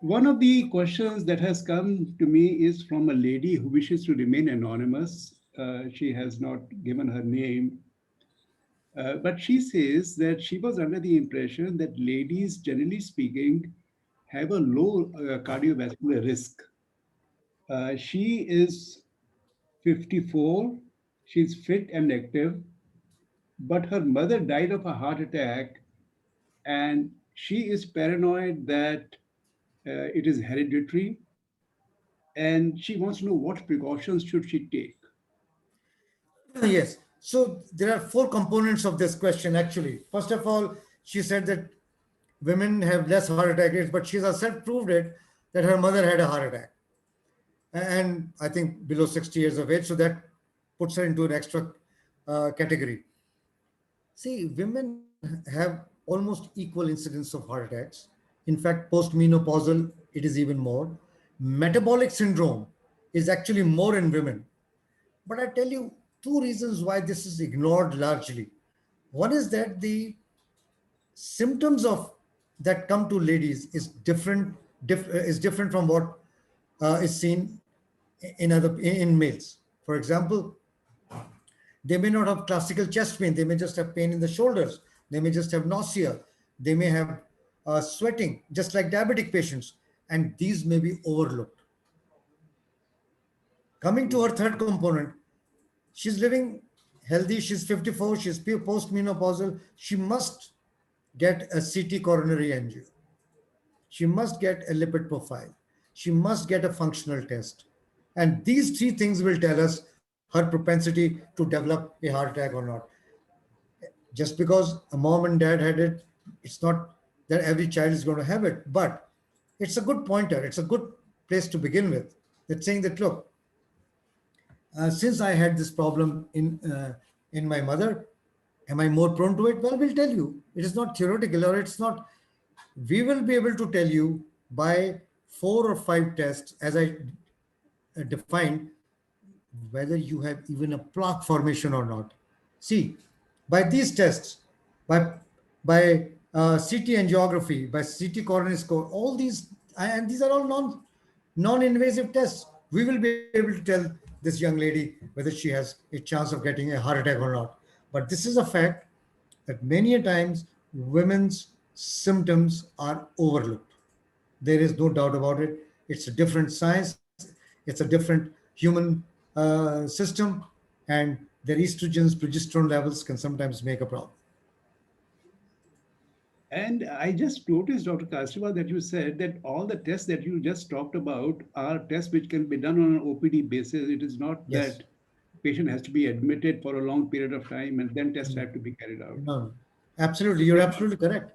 One of the questions that has come to me is from a lady who wishes to remain anonymous. She has not given her name, but she says that she was under the impression that ladies, generally speaking, have a low cardiovascular risk. She is 54, she's fit and active, but her mother died of a heart attack, and she is paranoid that it is hereditary, and she wants to know what precautions should she take. Yes. So there are four components of this question actually. First of all, she said that women have less heart attack rates, but she has herself proved it that her mother had a heart attack. And I think below 60 years of age. So that puts her into an extra category. See, women have almost equal incidence of heart attacks. In fact, postmenopausal, it is even more. Metabolic syndrome is actually more in women. But I tell you two reasons why this is ignored largely. One is that the symptoms of that come to ladies is different from what is seen in males. For example, they may not have classical chest pain. They may just have pain in the shoulders. They may just have nausea. They may have sweating, just like diabetic patients. And these may be overlooked. Coming to her third component, she's living healthy. She's 54. She's postmenopausal. She must get a CT coronary angio. She must get a lipid profile. She must get a functional test. And these three things will tell us her propensity to develop a heart attack or not. Just because a mom and dad had it, it's not that every child is going to have it. But it's a good pointer. It's a good place to begin with. That's saying that, look, since I had this problem in my mother, am I more prone to it? Well, we'll tell you. It is not theoretical, or it's not. We will be able to tell you by 4 or 5 tests, as I defined, whether you have even a plaque formation or not. See, by these tests, by CT angiography, by CT coronary score, all these, and these are all non-invasive tests. We will be able to tell this young lady whether she has a chance of getting a heart attack or not. But this is a fact that many a times women's symptoms are overlooked. There is no doubt about it. It's a different science, it's a different human system, and their estrogens, progesterone levels can sometimes make a problem. And I just noticed, Dr. Kashiva, that you said that all the tests that you just talked about are tests which can be done on an OPD basis. It is not Yes. that patient has to be admitted for a long period of time and then tests have to be carried out. No, absolutely. You're absolutely correct.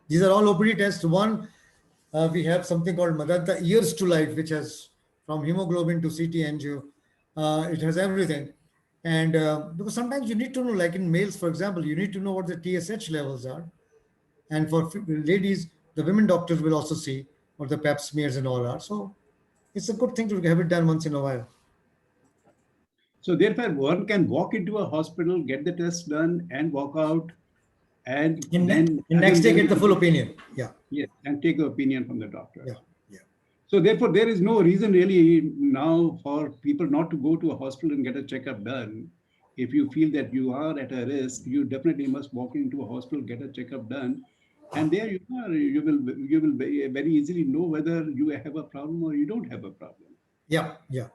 These are all OPD tests. One, we have something called Medanta Years to Life, which has from hemoglobin to CT angio. It has everything. And because sometimes you need to know, like in males, for example, you need to know what the TSH levels are. And for ladies, the women doctors will also see what the pap smears and all are. So it's a good thing to have it done once in a while. So therefore, one can walk into a hospital, get the test done, and walk out, and then And next again day there get the will full be, opinion. Yeah, yes, and take the opinion from the doctor. yeah, yeah. So therefore, there is no reason really now for people not to go to a hospital and get a checkup done. If you feel that you are at a risk, you definitely must walk into a hospital, get a checkup done, and there you are. You will very easily know whether you have a problem or you don't have a problem. Yeah, yeah.